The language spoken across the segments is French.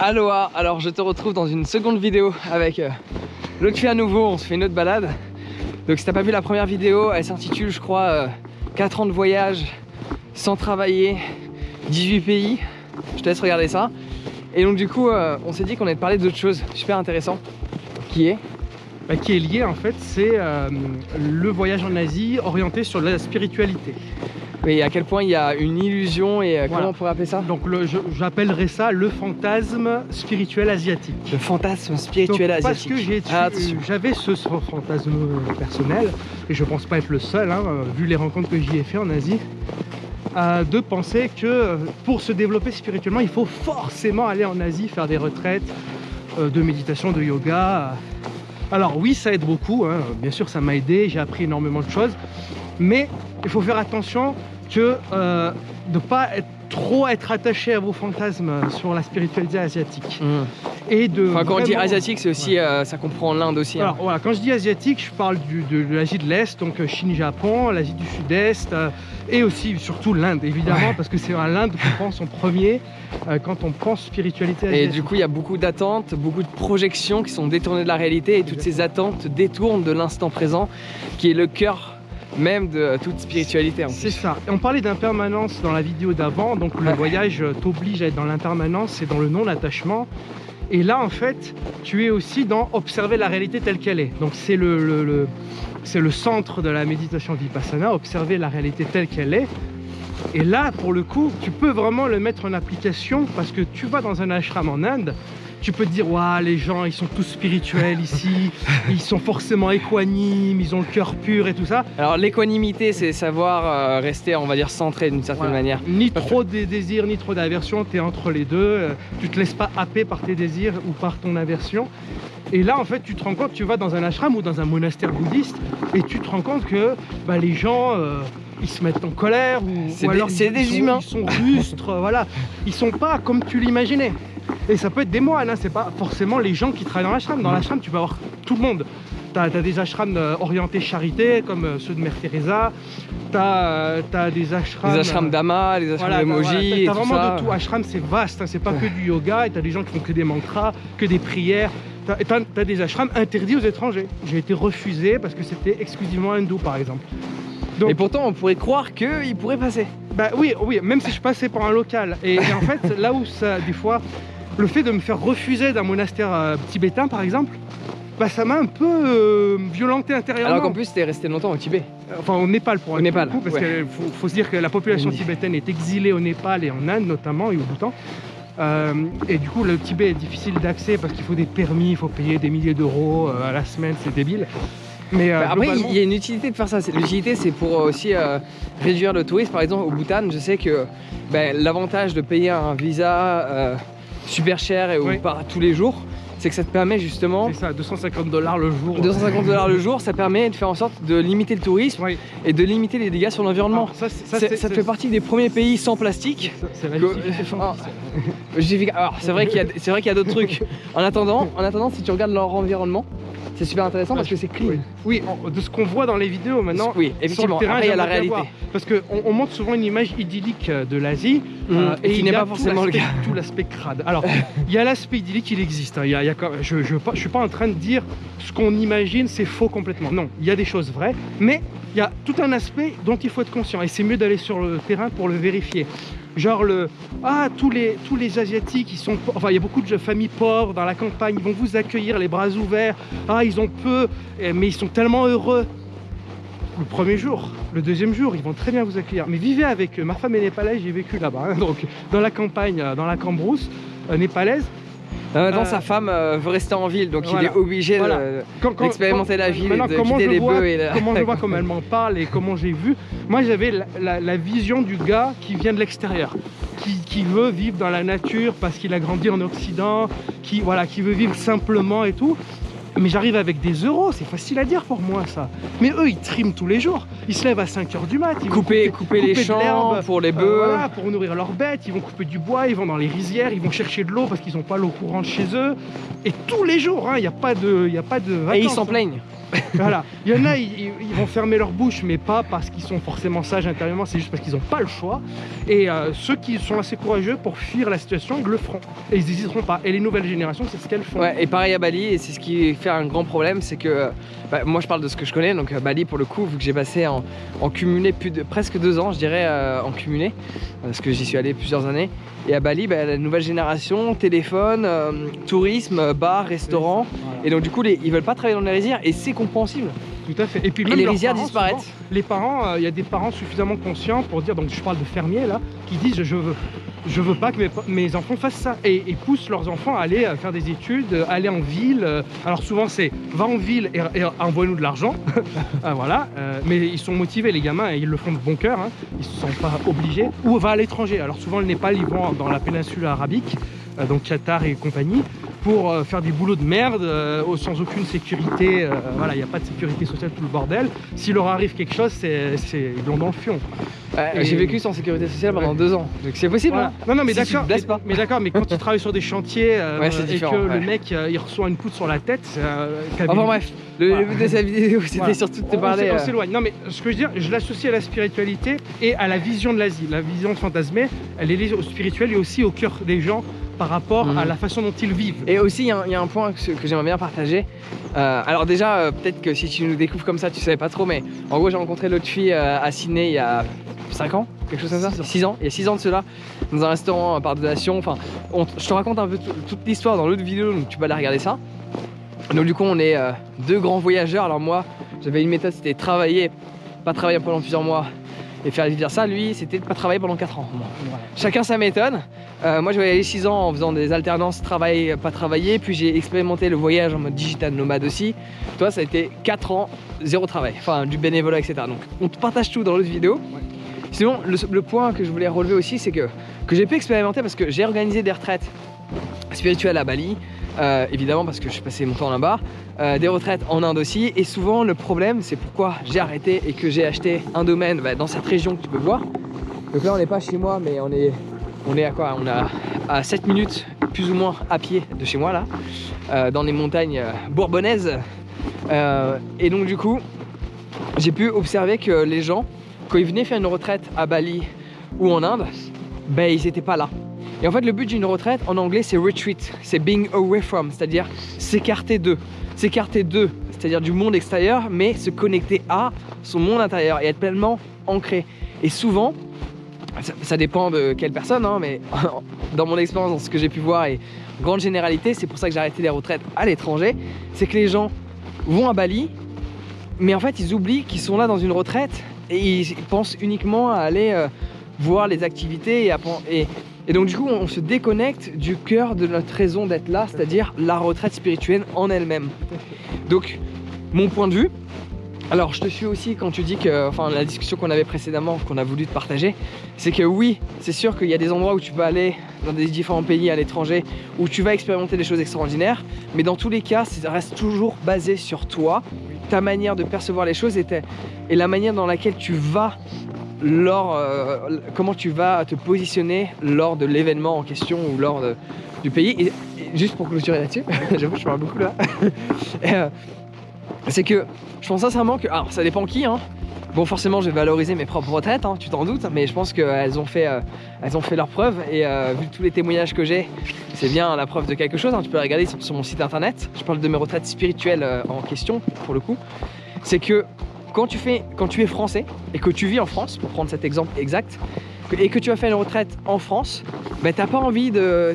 Aloha, alors je te retrouve dans une seconde vidéo avec Lotfi à nouveau, on se fait une autre balade. Donc si t'as pas vu la première vidéo, elle s'intitule je crois 4 ans de voyage sans travailler, 18 pays, je te laisse regarder ça. Et donc du coup on s'est dit qu'on allait te parler d'autre chose super intéressant qui est lié en fait, c'est le voyage en Asie orienté sur la spiritualité. et à quel point il y a une illusion et Voilà. comment on pourrait appeler ça? Donc j'appellerais ça le fantasme spirituel asiatique. Le fantasme spirituel Donc, asiatique. parce que j'avais ce fantasme personnel, et je pense pas être le seul, hein, vu les rencontres que j'y ai fait en Asie, de penser que pour se développer spirituellement, il faut forcément aller en Asie, faire des retraites de méditation, de yoga. Alors oui, ça aide beaucoup, hein. Bien sûr ça m'a aidé, j'ai appris énormément de choses, mais il faut faire attention que de ne pas trop être attaché à vos fantasmes sur la spiritualité asiatique. Et de Quand on dit vraiment... asiatique, c'est aussi, ça comprend l'Inde aussi. Alors voilà, quand je dis asiatique, je parle de l'Asie de l'Est, donc Chine, Japon, l'Asie du Sud-Est, et aussi surtout l'Inde évidemment, parce que c'est à l'Inde qu'on pense en premier quand on pense spiritualité asiatique. Et du coup, il y a beaucoup d'attentes, beaucoup de projections qui sont détournées de la réalité, et toutes ces attentes détournent de l'instant présent, qui est le cœur même de toute spiritualité. C'est ça. Et on parlait d'impermanence dans la vidéo d'avant, donc le voyage t'oblige à être dans l'impermanence et dans le non-attachement. Et là, en fait, tu es aussi dans observer la réalité telle qu'elle est. Donc c'est c'est le centre de la méditation Vipassana, observer la réalité telle qu'elle est. Et là, pour le coup, tu peux vraiment le mettre en application parce que tu vas dans un ashram en Inde, tu peux te dire, waouh, les gens, ils sont tous spirituels ici, ils sont forcément équanimes, ils ont le cœur pur et tout ça. Alors l'équanimité, c'est savoir rester, on va dire, centré d'une certaine manière. Ni trop de désirs, ni trop d'aversion, tu es entre les deux, tu te laisses pas happer par tes désirs ou par ton aversion. Et là, en fait, tu te rends compte, tu vas dans un ashram ou dans un monastère bouddhiste et tu te rends compte que les gens... ils se mettent en colère ou alors des humains. Ils sont rustres, voilà. Ils sont pas comme tu l'imaginais. Et ça peut être des moines, hein, c'est pas forcément les gens qui travaillent dans l'ashram. Dans l'ashram, tu peux avoir tout le monde. T'as des ashrams orientés charité, comme ceux de Mère Teresa. T'as des ashrams... Les ashrams d'Ama, les ashrams d'Emoji, t'as vraiment de tout. Ashram, c'est vaste, hein, c'est pas que du yoga. Et t'as des gens qui font que des mantras, que des prières. T'as des ashrams interdits aux étrangers. J'ai été refusé parce que c'était exclusivement hindou, par exemple. Donc, et pourtant, on pourrait croire qu'il pourrait passer. Bah oui, même si je passais par un local. Et en fait, là où ça, des fois, le fait de me faire refuser d'un monastère tibétain, par exemple, ça m'a un peu violenté intérieurement. Alors qu'en plus, t'es resté longtemps au Tibet. Enfin, au Népal, pour un coup, parce qu'il faut se dire que la population tibétaine est exilée au Népal et en Inde, notamment, et au Bhoutan. Et du coup, le Tibet est difficile d'accès parce qu'il faut des permis, il faut payer des milliers d'euros à la semaine, c'est débile. Mais après, il y a une utilité de faire ça. L'utilité, c'est pour aussi réduire le tourisme. Par exemple, au Bhoutan, je sais que l'avantage de payer un visa super cher et par tous les jours, c'est que ça te permet justement... C'est ça, 250 $ le jour. 250 $ le jour, ça permet de faire en sorte de limiter le tourisme et de limiter les dégâts sur l'environnement. Ça fait partie des premiers pays sans plastique. C'est la Alors, c'est vrai qu'il y a d'autres trucs. En attendant, si tu regardes leur environnement, c'est super intéressant parce que c'est clean. Oui, de ce qu'on voit dans les vidéos maintenant, oui, effectivement, sur le terrain, après il y a la réalité. Parce qu'on montre souvent une image idyllique de l'Asie et qui n'est pas forcément le cas. Tout l'aspect crade. Alors, il y a l'aspect idyllique, il existe. Hein. Je ne suis pas en train de dire ce qu'on imagine, c'est faux complètement. Non, il y a des choses vraies, mais il y a tout un aspect dont il faut être conscient. Et c'est mieux d'aller sur le terrain pour le vérifier. Genre tous les Asiatiques, il y a beaucoup de familles pauvres dans la campagne, ils vont vous accueillir les bras ouverts. Ils ont peu, mais ils sont tellement heureux. Le premier jour, le deuxième jour, ils vont très bien vous accueillir. Mais vivez avec eux. Ma femme est népalaise, j'ai vécu là-bas, hein, donc dans la campagne, dans la cambrousse népalaise. Maintenant, sa femme veut rester en ville, donc il est obligé d'expérimenter la ville, de quitter les bœufs. Comment je vois comme elle m'en parle et comment j'ai vu, moi j'avais la vision du gars qui vient de l'extérieur, qui veut vivre dans la nature parce qu'il a grandi en Occident, qui veut vivre simplement et tout. Mais j'arrive avec des euros, c'est facile à dire pour moi ça. Mais eux, ils triment tous les jours. Ils se lèvent à 5 h du mat. Ils couper les champs pour les bœufs. Pour nourrir leurs bêtes. Ils vont couper du bois, ils vont dans les rizières, ils vont chercher de l'eau parce qu'ils n'ont pas l'eau courante chez eux. Et tous les jours, il n'y a pas de vacances. Et ils s'en plaignent. Voilà. Il y en a, ils vont fermer leur bouche, mais pas parce qu'ils sont forcément sages intérieurement, c'est juste parce qu'ils n'ont pas le choix. Et ceux qui sont assez courageux pour fuir la situation, ils le feront. Et ils n'hésiteront pas. Et les nouvelles générations, c'est ce qu'elles font. Ouais, et pareil à Bali, et c'est ce qui fait un grand problème, c'est que moi je parle de ce que je connais, donc Bali pour le coup, vu que j'ai passé en cumulé presque 2 ans, je dirais, en cumulé, parce que j'y suis allé plusieurs années. Et à Bali, la nouvelle génération, téléphone, tourisme, bar, restaurant, Voilà. et donc du coup ils veulent pas travailler dans les rizières, et c'est compréhensible. Tout à fait. Et puis Et même les leurs rizières parents, disparaissent. souvent, les parents, il y a des parents suffisamment conscients pour dire, donc je parle de fermiers là, qui disent je veux pas que mes enfants fassent ça, et poussent leurs enfants à aller faire des études, aller en ville. Alors souvent c'est va en ville et envoie-nous de l'argent, voilà. Mais ils sont motivés les gamins et ils le font de bon cœur, hein. Ils se sentent pas obligés. Ou va à l'étranger. Alors souvent le Népal, ils vont dans la péninsule arabique, donc Qatar et compagnie, pour faire des boulots de merde sans aucune sécurité. Voilà, il n'y a pas de sécurité sociale, tout le bordel. S'il leur arrive quelque chose, ils l'ont dans le fion. J'ai vécu sans sécurité sociale pendant 2 ans, donc c'est possible. Voilà. Hein, non, mais si tu d'accord. te blesses pas. Mais d'accord, mais quand tu travailles sur des chantiers c'est et différent, que ouais. le mec il reçoit une poutre sur la tête, Enfin bref, le Voilà. but de cette vidéo c'était Voilà. surtout de te parler. On s'éloigne. Non, mais ce que je veux dire, je l'associe à la spiritualité et à la vision de l'Asie. La vision fantasmée, elle est liée au spirituel et aussi au cœur des gens par rapport à la façon dont ils vivent. Et aussi, il y a un point que j'aimerais bien partager. Alors déjà, peut-être que si tu nous découvres comme ça, tu savais pas trop, mais en gros, j'ai rencontré l'autre fille à Sydney il y a 5 ans, quelque chose comme ça. 6 ans. Il y a 6 ans de cela, dans un restaurant par donation. Enfin, je te raconte un peu toute l'histoire dans l'autre vidéo, donc tu vas aller regarder ça. Donc du coup, on est 2 grands voyageurs. Alors moi, j'avais une méthode, c'était pas travailler pendant plusieurs mois et faire vivre ça. Lui, c'était de pas travailler pendant 4 ans. Bon. Voilà. Chacun sa méthode. Moi, j'ai voyagé 6 ans en faisant des alternances travail, pas travailler. Puis j'ai expérimenté le voyage en mode digital nomade aussi. Toi, ça a été 4 ans, 0 travail. Enfin, du bénévolat, etc. Donc, on te partage tout dans l'autre vidéo. Ouais. Sinon, le point que je voulais relever aussi, c'est que j'ai pu expérimenter parce que j'ai organisé des retraites spirituelles à Bali. Évidemment parce que je passais mon temps là-bas, des retraites en Inde aussi, et souvent le problème, c'est pourquoi j'ai arrêté et que j'ai acheté un domaine dans cette région que tu peux voir. Donc là on n'est pas chez moi, mais on est à quoi? On est à 7 minutes plus ou moins à pied de chez moi là, dans les montagnes bourbonnaises, et donc du coup j'ai pu observer que les gens, quand ils venaient faire une retraite à Bali ou en Inde, ils n'étaient pas là. Et en fait, le but d'une retraite, en anglais, c'est retreat, c'est being away from, c'est-à-dire s'écarter d'eux. S'écarter d'eux, c'est-à-dire du monde extérieur, mais se connecter à son monde intérieur et être pleinement ancré. Et souvent, ça dépend de quelle personne, hein, mais dans mon expérience, dans ce que j'ai pu voir, et grande généralité, c'est pour ça que j'ai arrêté les retraites à l'étranger, c'est que les gens vont à Bali, mais en fait, ils oublient qu'ils sont là dans une retraite et ils pensent uniquement à aller voir les activités et donc du coup on se déconnecte du cœur de notre raison d'être là, c'est-à-dire la retraite spirituelle en elle-même. Donc mon point de vue, alors je te suis aussi quand tu dis que, enfin la discussion qu'on avait précédemment, qu'on a voulu te partager, c'est que oui, c'est sûr qu'il y a des endroits où tu peux aller dans des différents pays à l'étranger, où tu vas expérimenter des choses extraordinaires, mais dans tous les cas, ça reste toujours basé sur toi, ta manière de percevoir les choses et la manière dans laquelle tu vas comment tu vas te positionner lors de l'événement en question ou lors du pays. Et juste pour clôturer là-dessus, j'avoue je parle beaucoup là, c'est que je pense sincèrement que, alors ça dépend qui, hein. Bon forcément je vais valoriser mes propres retraites, hein, tu t'en doutes, mais je pense qu'elles ont fait leurs preuves et vu tous les témoignages que j'ai, c'est bien la preuve de quelque chose, hein. Tu peux regarder sur mon site internet, je parle de mes retraites spirituelles en question pour le coup. C'est que quand tu es français et que tu vis en France, pour prendre cet exemple exact, et que tu as fait une retraite en France, t'as pas envie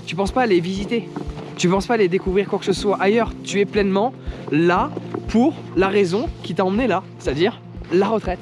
tu penses pas à les visiter, tu penses pas à aller découvrir quoi que ce soit ailleurs, tu es pleinement là pour la raison qui t'a emmené là, c'est-à-dire la retraite,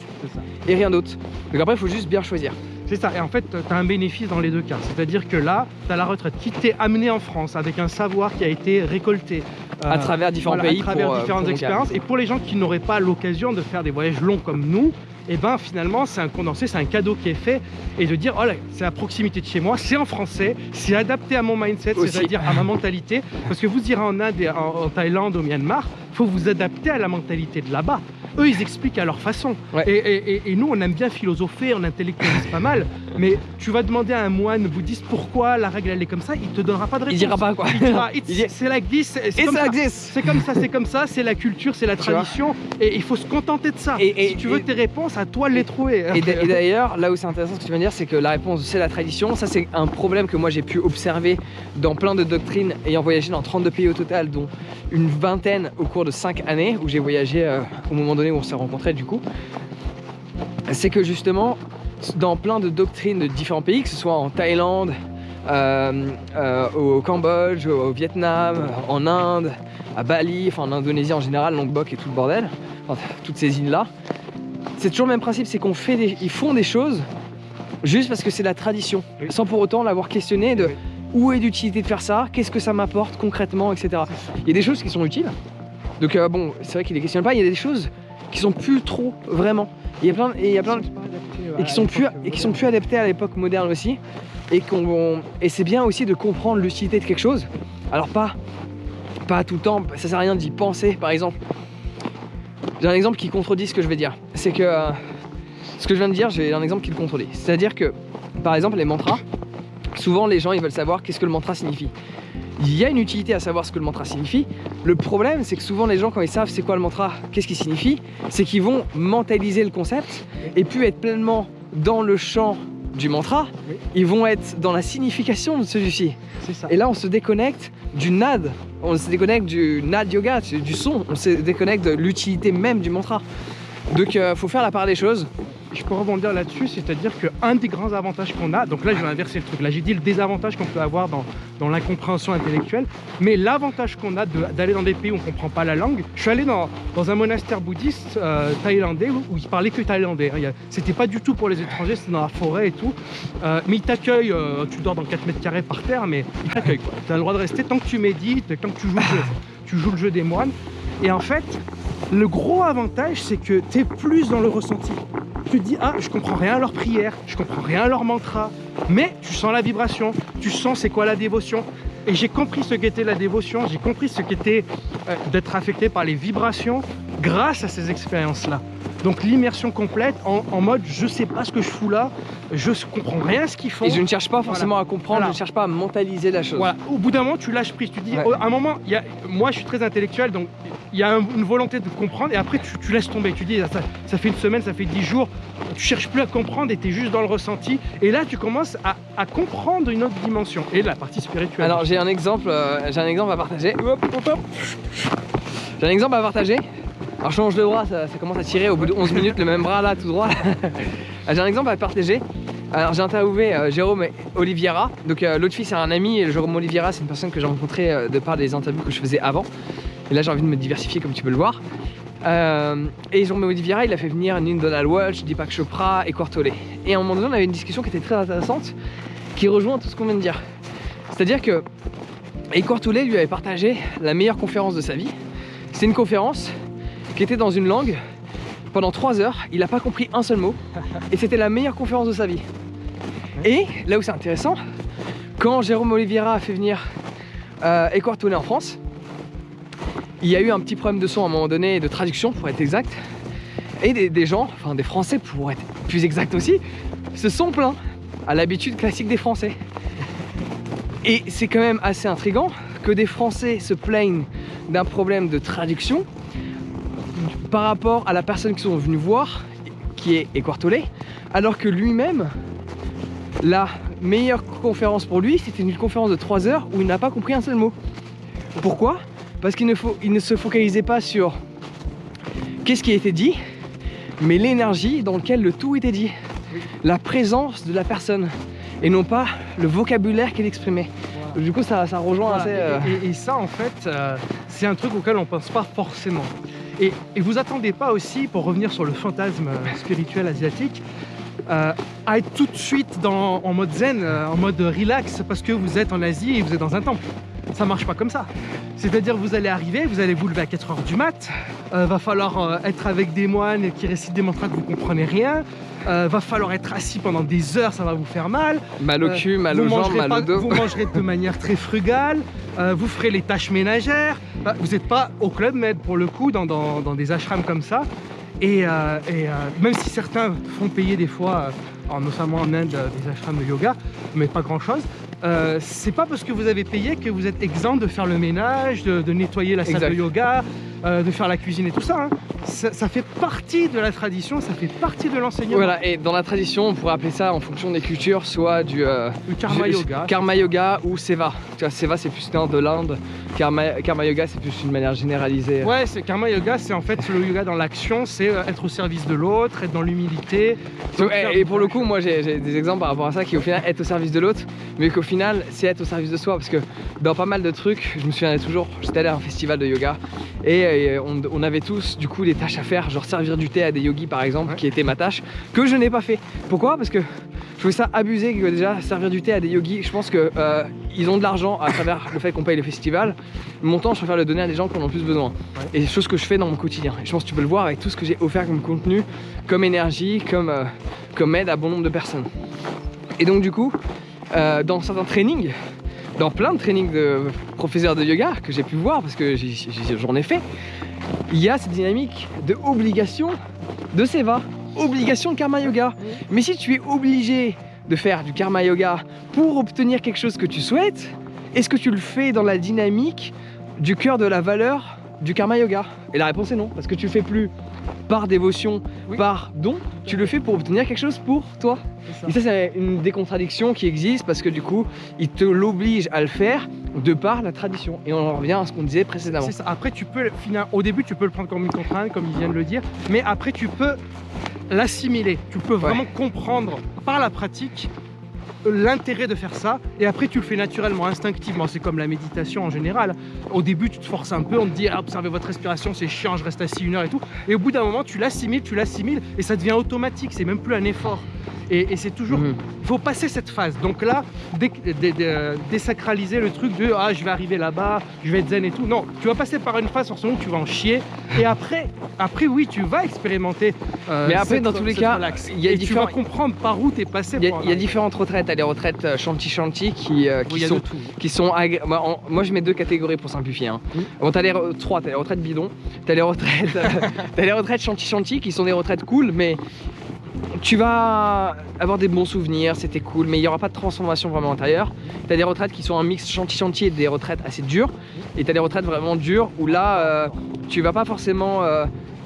et rien d'autre. Donc après il faut juste bien choisir. C'est ça, et en fait tu as un bénéfice dans les deux cas, c'est-à-dire que là tu as la retraite qui t'est amenée en France avec un savoir qui a été récolté à travers différents pays, à travers différentes expériences, et pour les gens qui n'auraient pas l'occasion de faire des voyages longs comme nous, et finalement c'est un condensé, c'est un cadeau qui est fait, et de dire oh là c'est à proximité de chez moi, c'est en français, c'est adapté à mon mindset, c'est-à-dire à ma mentalité, parce que vous irez en Inde, en Thaïlande, au Myanmar, il faut vous adapter à la mentalité de là-bas. eux, ils expliquent à leur façon. Ouais. Et nous, on aime bien philosopher, on intellectualise pas mal, mais tu vas demander à un moine bouddhiste pourquoi la règle elle est comme ça, il te donnera pas de réponse. Il dira pas quoi. Il dira, c'est like this, c'est comme ça. C'est comme ça, c'est la culture, c'est la tradition, et il faut se contenter de ça. Si tu veux tes réponses, à toi de les trouver. Et d'ailleurs, là où c'est intéressant ce que tu viens de dire, c'est que la réponse c'est la tradition. Ça, c'est un problème que moi j'ai pu observer dans plein de doctrines, ayant voyagé dans 32 pays au total, dont une vingtaine au cours de 5 années où j'ai voyagé au moment donné où on s'est rencontrés du coup. C'est que justement, dans plein de doctrines de différents pays, que ce soit en Thaïlande, au Cambodge, au Vietnam, en Inde, à Bali, enfin en Indonésie en général, Lombok et tout le bordel, enfin, toutes ces îles-là, c'est toujours le même principe, c'est ils font des choses juste parce que c'est la tradition, sans pour autant l'avoir questionné de où est l'utilité de faire ça, qu'est-ce que ça m'apporte concrètement, etc. Il y a des choses qui sont utiles, donc bon, c'est vrai qu'il les questionne pas, il y a des choses qui sont plus trop vraiment. Il y a plein et qui sont plus adaptés à l'époque moderne aussi, et c'est bien aussi de comprendre l'utilité de quelque chose. Alors pas tout le temps, ça sert à rien d'y penser. Par exemple, j'ai un exemple qui contredit ce que je vais dire. C'est que ce que je viens de dire, j'ai un exemple qui le contredit. C'est-à-dire que, par exemple, les mantras, souvent les gens ils veulent savoir qu'est-ce que le mantra signifie. Il y a une utilité à savoir ce que le mantra signifie. Le problème, c'est que souvent les gens, quand ils savent c'est quoi le mantra, qu'est-ce qu'il signifie, c'est qu'ils vont mentaliser le concept et puis être pleinement dans le champ du mantra, ils vont être dans la signification de celui-ci. Et là, on se déconnecte du nad, on se déconnecte du nad yoga, du son, on se déconnecte de l'utilité même du mantra. Donc, faut faire la part des choses. Je peux rebondir là-dessus, c'est-à-dire qu'un des grands avantages qu'on a, donc là je vais inverser le truc, là j'ai dit le désavantage qu'on peut avoir dans l'incompréhension intellectuelle, mais l'avantage qu'on a d'aller dans des pays où on ne comprend pas la langue. Je suis allé dans un monastère bouddhiste thaïlandais où ils parlaient que thaïlandais, hein. C'était pas du tout pour les étrangers, c'était dans la forêt et tout, mais ils t'accueillent, tu dors dans 4 mètres carrés par terre, mais ils t'accueillent quoi. Tu as le droit de rester tant que tu médites, tant que tu joues le jeu des moines, et en fait, le gros avantage c'est que tu es plus dans le ressenti. Tu te dis, ah, je comprends rien à leur prière, je comprends rien à leur mantra, mais tu sens la vibration, tu sens c'est quoi la dévotion. Et j'ai compris ce qu'était la dévotion, j'ai compris ce qu'était d'être affecté par les vibrations grâce à ces expériences-là. Donc l'immersion complète en mode, je sais pas ce que je fous là, je comprends rien à ce qu'ils font. Et je ne cherche pas forcément à comprendre, je ne cherche pas à mentaliser la chose. Voilà. Au bout d'un moment, tu lâches prise, tu dis, à un moment, moi je suis très intellectuel, donc il y a une volonté de comprendre, et après tu laisses tomber, tu dis, ça fait une semaine, ça fait 10 jours, tu cherches plus à comprendre et tu es juste dans le ressenti, et là tu commences à comprendre une autre dimension, et la partie spirituelle. Alors j'ai un exemple à partager. J'ai un exemple à partager. Alors je change de bras, ça commence à tirer au bout de 11 minutes, le même bras là, tout droit. J'ai un exemple à partager. Alors j'ai interviewé Jérôme Oliveira. Donc l'autre fille c'est un ami, et Jérôme Oliveira c'est une personne que j'ai rencontrée de par des interviews que je faisais avant. Et là j'ai envie de me diversifier comme tu peux le voir. Et Jérôme Oliveira il a fait venir Neale Donald Walsch, Deepak Chopra et Eckhart Tolle. Et à un moment donné on avait une discussion qui était très intéressante, qui rejoint tout ce qu'on vient de dire. C'est-à-dire que Eckhart Tolle lui avait partagé la meilleure conférence de sa vie. C'est une conférence qui était dans une langue pendant 3 heures, il n'a pas compris un seul mot, et c'était la meilleure conférence de sa vie. Et là où c'est intéressant, quand Jérôme Oliveira a fait venir Eckhart Tolle en France, il y a eu un petit problème de son à un moment donné, de traduction pour être exact, et des gens, enfin des Français pour être plus exact aussi, se sont plaints à l'habitude classique des Français. Et c'est quand même assez intriguant que des Français se plaignent d'un problème de traduction par rapport à la personne qu'ils sont venus voir, qui est Eckhart Tolle, alors que lui-même, la meilleure conférence pour lui, c'était une conférence de 3 heures où il n'a pas compris un seul mot. Pourquoi ? Parce qu'il ne se focalisait pas sur qu'est-ce qui a été dit, mais l'énergie dans laquelle le tout était dit, la présence de la personne, et non pas le vocabulaire qu'il exprimait. Du coup, ça rejoint assez... Et ça, en fait, c'est un truc auquel on ne pense pas forcément. Et vous attendez pas aussi, pour revenir sur le fantasme spirituel asiatique, à être tout de suite en mode zen, en mode relax, parce que vous êtes en Asie et vous êtes dans un temple. Ça marche pas comme ça. C'est-à-dire vous allez arriver, vous allez vous lever à 4 h du mat, va falloir être avec des moines qui récitent des mantras que vous comprenez rien, va falloir être assis pendant des heures, ça va vous faire mal. Mal au cul, mal aux jambes, mal au dos. Vous mangerez de manière très frugale, vous ferez les tâches ménagères. Vous n'êtes pas au Club Med pour le coup, dans des ashrams comme ça. Même si certains font payer des fois, notamment en Inde, des ashrams de yoga, mais pas grand-chose, c'est pas parce que vous avez payé que vous êtes exempt de faire le ménage, de nettoyer la salle Exact. de yoga, de faire la cuisine et tout ça, hein. Ça fait partie de la tradition, ça fait partie de l'enseignement. Voilà, et dans la tradition, on pourrait appeler ça en fonction des cultures, soit du karma yoga. Karma yoga ou seva. Tu vois, seva c'est plus nord de l'Inde, karma yoga c'est plus une manière généralisée. Ouais, c'est karma yoga, c'est en fait le yoga dans l'action, c'est être au service de l'autre, être dans l'humilité. Donc, et pour le coup, moi j'ai des exemples par rapport à ça qui au final être au service de l'autre, mais qu'au final c'est être au service de soi, parce que dans pas mal de trucs, je me souviens toujours, j'étais allé à un festival de yoga et on avait tous du coup des tâches à faire, genre servir du thé à des yogis par exemple, qui était ma tâche, que je n'ai pas fait. Pourquoi? Parce que je trouvais ça abusé que déjà servir du thé à des yogis, je pense que ils ont de l'argent à travers le fait qu'on paye les festivals. Mon temps, je préfère le donner à des gens qui en ont plus besoin. Et c'est chose que je fais dans mon quotidien. Et je pense que tu peux le voir avec tout ce que j'ai offert comme contenu, comme énergie, comme aide à bon nombre de personnes. Et donc du coup, dans certains trainings, dans plein de trainings de professeurs de yoga que j'ai pu voir, parce que j'en ai fait, il y a cette dynamique de obligation de seva, obligation de karma yoga. Mais si tu es obligé de faire du karma yoga pour obtenir quelque chose que tu souhaites, est-ce que tu le fais dans la dynamique du cœur de la valeur du karma yoga? Et la réponse est non, parce que tu le fais plus par dévotion, par don, tu le fais pour obtenir quelque chose pour toi. Et ça c'est une des contradictions qui existe, parce que du coup il te l'oblige à le faire de par la tradition. Et on en revient à ce qu'on disait précédemment. C'est ça. Après tu peux, au début tu peux le prendre comme une contrainte, comme il vient de le dire, mais après tu peux l'assimiler, tu peux vraiment comprendre par la pratique l'intérêt de faire ça, et après tu le fais naturellement, instinctivement. C'est comme la méditation en général. Au début tu te forces un peu, on te dit observez votre respiration, c'est chiant, je reste assis 1 heure et tout, et au bout d'un moment tu l'assimiles et ça devient automatique, c'est même plus un effort. Et c'est toujours, il faut passer cette phase. Donc là, désacraliser le truc de je vais arriver là-bas, je vais être zen et tout. Non, tu vas passer par une phase forcément où tu vas en chier, et après oui, tu vas expérimenter. Mais après, dans tous les cas, tu vas comprendre par où tu es passé. Il y a différentes retraites. Il y a les retraites Shanti qui sont moi je mets 2 catégories pour simplifier. Hein. Bon, t'as les 3, t'as les retraites bidons, t'as les retraites Shanti qui sont des retraites cool, mais tu vas avoir des bons souvenirs, c'était cool, mais il n'y aura pas de transformation vraiment intérieure. Tu as des retraites qui sont un mix chantier et des retraites assez dures. Et tu as des retraites vraiment dures où là, tu vas pas forcément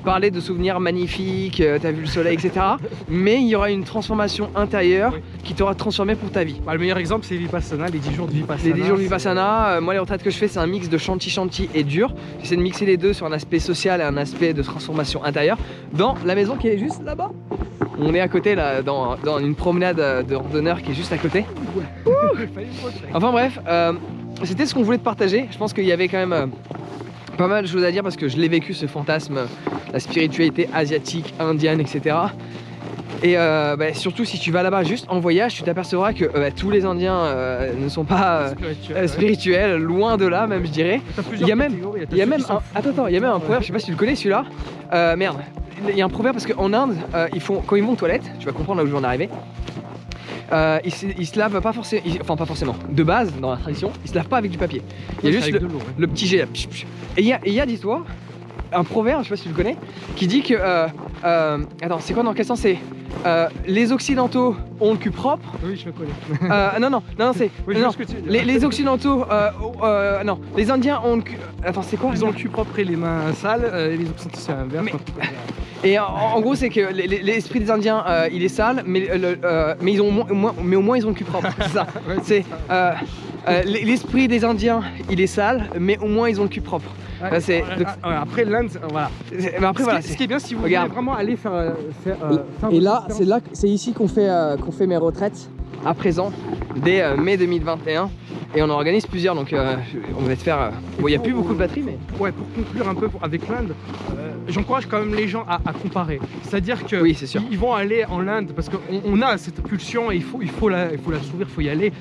parler de souvenirs magnifiques, tu as vu le soleil, etc. Mais il y aura une transformation intérieure qui t'aura transformé pour ta vie. Le meilleur exemple, c'est Vipassana, les 10 jours de Vipassana. Les 10 jours de Vipassana, moi les retraites que je fais, c'est un mix de chanti et dur. J'essaie de mixer les deux sur un aspect social et un aspect de transformation intérieure dans la maison qui est juste là-bas. On est à côté là, dans une promenade de randonneurs qui est juste à côté. Enfin bref, c'était ce qu'on voulait te partager. Je pense qu'il y avait quand même pas mal de choses à dire, parce que je l'ai vécu, ce fantasme, la spiritualité asiatique, indienne, etc. Et surtout si tu vas là-bas juste en voyage, tu t'apercevras que tous les Indiens ne sont pas spirituels, loin de là même, je dirais. Il y a même un proverbe, je sais pas si tu le connais celui-là. Il y a un proverbe, parce qu'en Inde, quand ils vont aux toilettes, tu vas comprendre là où je vais en arriver, ils se lavent pas forcément, pas forcément, de base dans la tradition, ils se lavent pas avec du papier. Il y a juste le petit jet là. Et il y a, dis-toi, un proverbe, je sais pas si tu le connais, qui dit que attends, c'est quoi, dans quel sens c'est les Occidentaux ont le cul propre. Oui, je le connais. Non, c'est les Occidentaux, non, les Indiens ont le cul. Attends, c'est quoi? Ils ont le cul propre et les mains sales, et les Occidentaux c'est l'inverse. Et en gros, c'est que l'esprit des Indiens, il est sale, mais ils ont mais au moins ils ont le cul propre. C'est ça. C'est l'esprit des Indiens, il est sale, mais au moins ils ont le cul propre. Après l'Inde, voilà. Ce qui est bien, si vous voulez vraiment aller faire et là, c'est ici qu'on fait mes retraites à présent, dès mai 2021. Et on en organise plusieurs, donc on va te faire. Bon, il n'y a plus beaucoup de batterie, mais. Ouais, pour conclure un peu avec l'Inde, j'encourage quand même les gens à comparer. C'est-à-dire que oui, c'est sûr. Ils vont aller en Inde parce qu'on a cette pulsion et il faut la s'ouvrir, il faut y aller.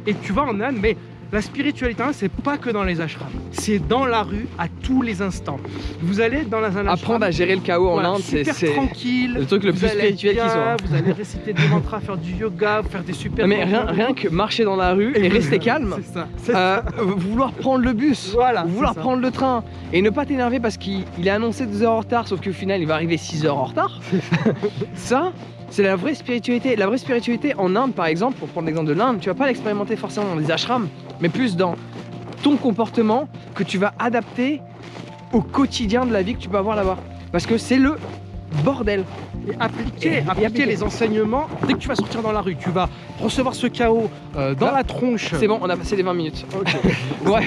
Et tu vas en Inde, mais La spiritualité, hein, c'est pas que dans les ashrams. C'est dans la rue à tous les instants. Vous allez dans un ashram. Apprendre à gérer le chaos en Inde, super c'est tranquille. le truc le plus spirituel qui soit. Vous allez réciter des mantras, faire du yoga, faire des super. Mais rien que marcher dans la rue et rester calme. C'est ça. Vouloir prendre le bus, Voilà, vouloir prendre le train et ne pas t'énerver parce qu'il est annoncé 2 heures en retard, sauf qu'au final il va arriver 6 heures en retard. Ça, c'est la vraie spiritualité. La vraie spiritualité en Inde, par exemple, pour prendre l'exemple de l'Inde, tu vas pas l'expérimenter forcément dans des ashrams, mais plus dans ton comportement que tu vas adapter au quotidien de la vie que tu peux avoir là-bas. Parce que c'est le bordel. Et appliquer les enseignements dès que tu vas sortir dans la rue. Tu vas recevoir ce chaos dans la tronche. C'est bon, on a passé les 20 minutes. Ok. Ouais.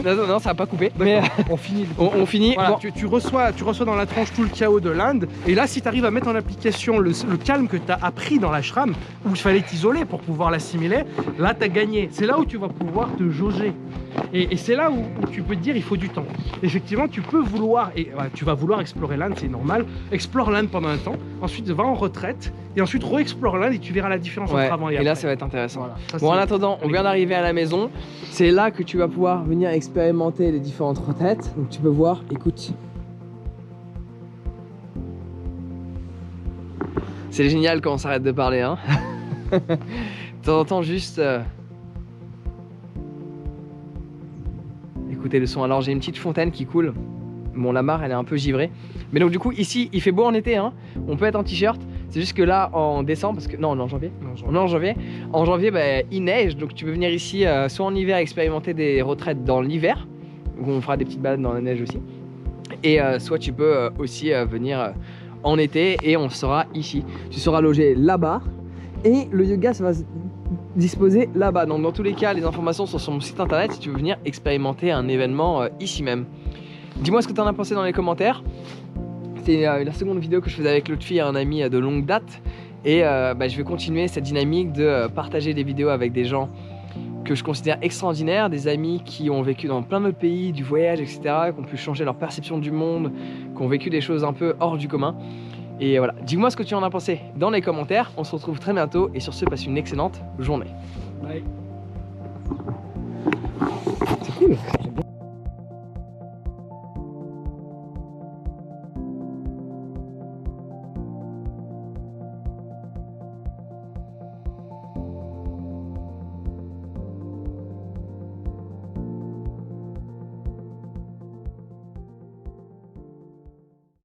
Non, ça va pas couper. Mais on finit. On finit. Voilà, Bon. tu reçois dans la tronche tout le chaos de l'Inde. Et là, si tu arrives à mettre en application le calme que tu as appris dans l'ashram, où il fallait t'isoler pour pouvoir l'assimiler, là, tu as gagné. C'est là où tu vas pouvoir te jauger. Et c'est là où tu peux te dire il faut du temps. Effectivement, tu peux vouloir, et tu vas vouloir explorer l'Inde, c'est normal. Explore l'Inde pendant un temps, ensuite va en retraite, et ensuite re-explore l'Inde et tu verras la différence entre avant et après. Et là, ça va être intéressant. Voilà. Ça, bon, en attendant, on vient d'arriver à la maison. C'est là que tu vas pouvoir venir expérimenter les différentes retraites. Donc tu peux voir, écoute. C'est génial quand on s'arrête de parler, hein. De temps en temps, juste... écoutez le son. Alors j'ai une petite fontaine qui coule. Bon, la mare elle est un peu givrée. Mais donc du coup ici il fait beau en été, hein. On peut être en t-shirt. C'est juste que là en décembre, parce que non, en janvier. En janvier il neige, donc tu peux venir ici soit en hiver expérimenter des retraites dans l'hiver, où on fera des petites balades dans la neige aussi. Et soit tu peux aussi venir en été et on sera ici. Tu seras logé là-bas et le yoga ça va se disposer là-bas. Donc dans tous les cas les informations sont sur mon site internet si tu veux venir expérimenter un événement ici même. Dis-moi ce que tu en as pensé dans les commentaires. C'est la seconde vidéo que je faisais avec Lotfi, un ami de longue date. Et je vais continuer cette dynamique de partager des vidéos avec des gens que je considère extraordinaires, des amis qui ont vécu dans plein d'autres pays, du voyage, etc., qui ont pu changer leur perception du monde, qui ont vécu des choses un peu hors du commun. Et voilà, dis-moi ce que tu en as pensé dans les commentaires. On se retrouve très bientôt et sur ce, passe une excellente journée. Bye. C'est cool.